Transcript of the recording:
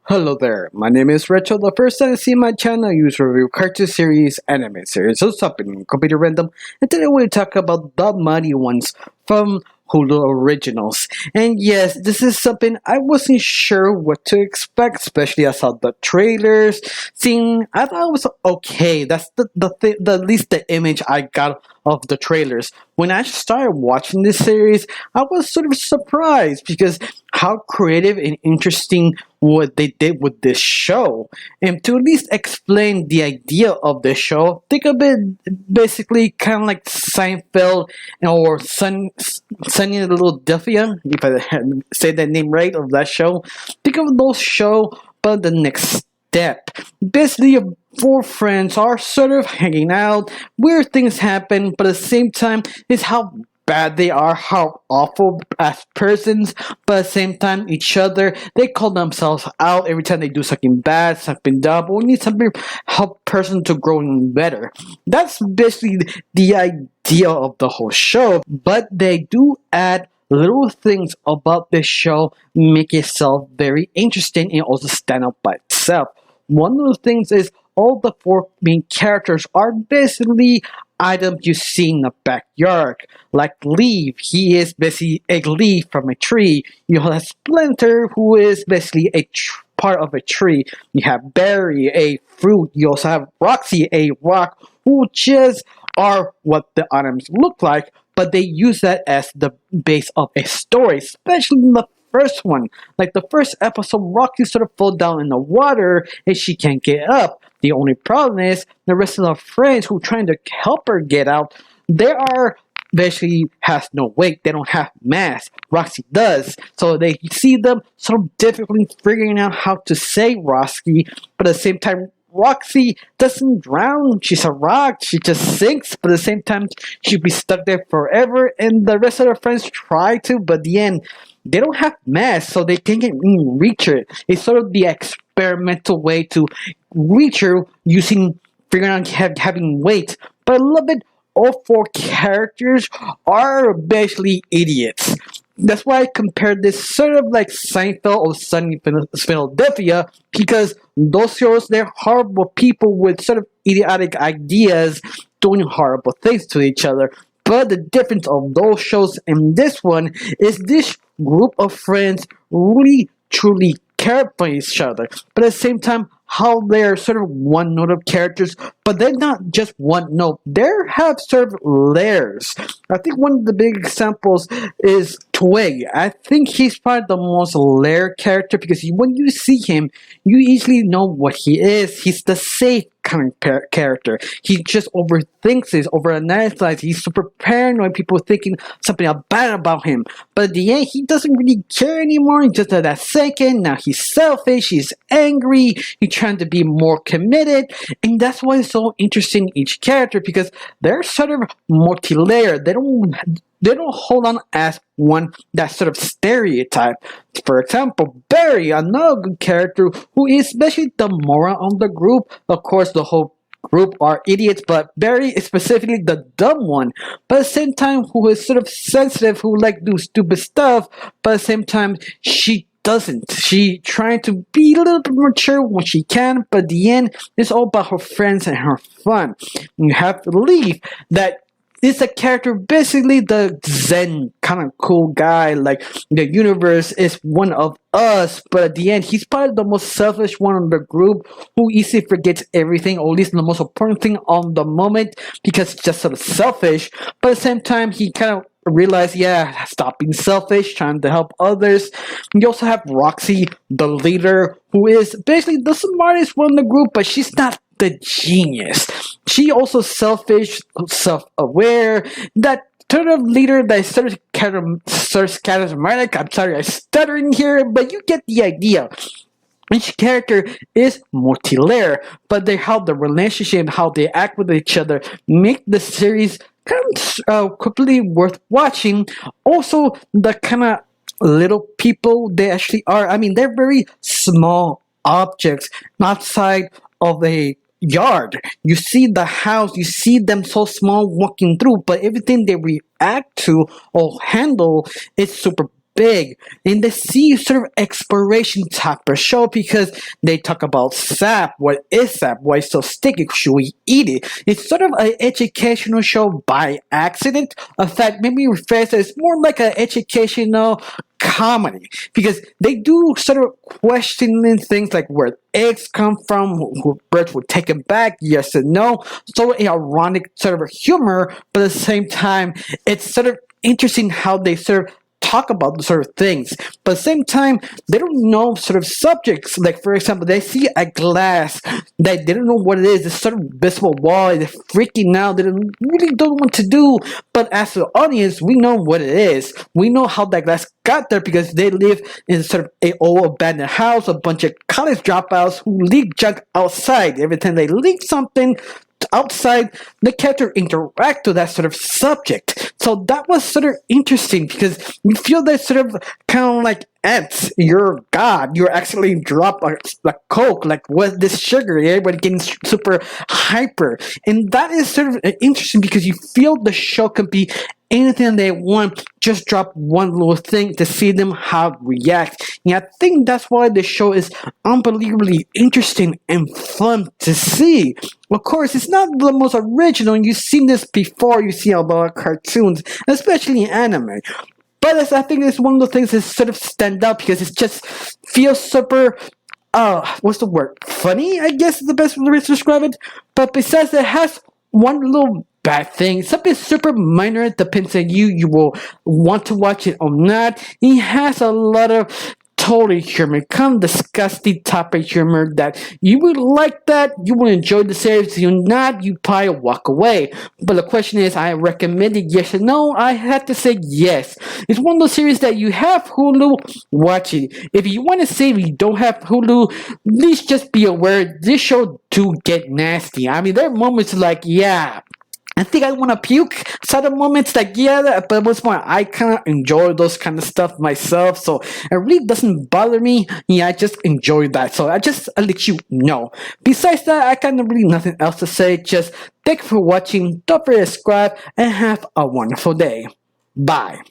Hello there, my name is Rachel. The first time you see my channel, I use review cartoon series, anime series, so something completely random. And today we'll talk about the mighty ones from Hulu Originals. And yes, this is something I wasn't sure what to expect, especially I saw the trailers. Seeing, I thought it was okay. That's the at least the image I got of the trailers. When I started watching this series, I was sort of surprised because how creative and interesting what they did with this show. And to at least explain the idea of the show, think of it basically kind of like Seinfeld or Sunny in Philadelphia, if I say that name right, of that show. Think of those show, but the next step. Basically, four friends are sort of hanging out, weird things happen, but at the same time, it's how bad they are, how awful as persons, but at the same time, each other, they call themselves out every time they do something bad, something dumb, or need something help person to grow better. That's basically the idea of the whole show, but they do add little things about this show make itself very interesting and also stand out by itself. One of the things is all the four main characters are basically items you see in the backyard. Like Leaf, he is basically a leaf from a tree. You have Splinter, who is basically a part of a tree. You have Barry, a fruit. You also have Roxy, a rock, who just are what the items look like, but they use that as the base of a story, especially in the first one. Like the first episode, Roxy sort of fell down in the water and she can't get up. The only problem is the rest of the friends who are trying to help her get out, they are basically has no weight. They don't have mass. Roxy does. So they see them sort of difficultly figuring out how to save Roxy, but at the same time, Roxy doesn't drown. She's a rock. She just sinks, but at the same time, she'll be stuck there forever. And the rest of her friends try to, but at the end, they don't have mass, so they can't even reach her. It's sort of the experimental way to reach her using figuring out having weight. But I love it. All four characters are basically idiots. That's why I compared this sort of like Seinfeld or Sunny in Philadelphia, because those shows, they're horrible people with sort of idiotic ideas doing horrible things to each other. But the difference of those shows and this one is this group of friends really truly care for each other, but at the same time, how they're sort of one note of characters, but they're not just one note. They have sort of layers. I think one of the big examples is Twig. I think he's probably the most layered character because when you see him, you easily know what he is. He's the safe kind of character. He just overthinks it, overanalyzes. He's super paranoid. People thinking something bad about him, but at the end, he doesn't really care anymore. Just at that second, now he's selfish. He's angry. He's trying to be more committed, and that's why it's so interesting each character because they're sort of multi-layered. They don't hold on as one that sort of stereotype. For example, Barry, another good character who is especially the moron of the group. Of course, the whole group are idiots, but Barry is specifically the dumb one. But at the same time, who is sort of sensitive, who like do stupid stuff, but at the same time, she doesn't. She trying to be a little bit mature when she can, but at the end, it's all about her friends and her fun. You have to leave that is a character, basically the Zen kind of cool guy, like the universe is one of us, but at the end, he's probably the most selfish one in the group who easily forgets everything, or at least the most important thing on the moment because he's just sort of selfish, but at the same time, he kind of realize, yeah, stop being selfish, trying to help others. You also have Roxy, the leader, who is basically the smartest one in the group, but she's not the genius. She also selfish, self-aware, that sort of leader that is sort of charismatic. I'm sorry, I'm stuttering here, but you get the idea. Each character is multi-layered, but they how the relationship, how they act with each other, make the series kind of completely worth watching. Also, the kind of little people they actually are. I mean, they're very small objects outside of a yard. You see the house, you see them so small walking through, but everything they react to or handle is super big in the sea sort of exploration type of show because they talk about sap. What is sap? Why it's so sticky? Should we eat it? It's sort of an educational show by accident. In fact, maybe refer to it as more like an educational comedy because they do sort of questioning things like where eggs come from, who birds would take them back, yes and no. So ironic sort of humor, but at the same time, it's sort of interesting how they sort of talk about the sort of things. But at the same time, they don't know sort of subjects. Like for example, they see a glass that they don't know what it is. It's sort of visible wall. They're freaking out. They really don't know what to do. But as the audience, we know what it is. We know how that glass got there because they live in sort of a old abandoned house, a bunch of college dropouts who leak junk outside. Every time they leak something outside, the character interact with that sort of subject. So that was sort of interesting because you feel that sort of kind of like ants. You're God. You're actually drop a Coke, like with this sugar. Everybody getting super hyper, and that is sort of interesting because you feel the show can be anything they want. Just drop one little thing to see them how it react. And I think that's why the show is unbelievably interesting and fun to see. Of course, it's not the most original. You've seen this before. You see a lot of cartoons, especially in anime. But I think it's one of the things that sort of stand out because it just feels super, what's the word? Funny, I guess is the best way to describe it. But besides, it has one little bad thing, something super minor. It depends on you. You will want to watch it or not. It has a lot of totally humor, kind of disgusting type of humor that you would like that, you will enjoy the series. If you're not, you probably walk away. But the question is, I recommend it, yes or no? I had to say yes. It's one of those series that you have Hulu, watch it. If you want to say if you don't have Hulu, at least just be aware this show do get nasty. I mean, there are moments like, yeah, I think I want to puke. Certain moments like, yeah, but what's more, I kind of enjoy those kind of stuff myself, so it really doesn't bother me. Yeah, I just enjoy that, so I'll let you know. Besides that, I kind of really nothing else to say. Just thank you for watching. Don't forget to subscribe and have a wonderful day. Bye.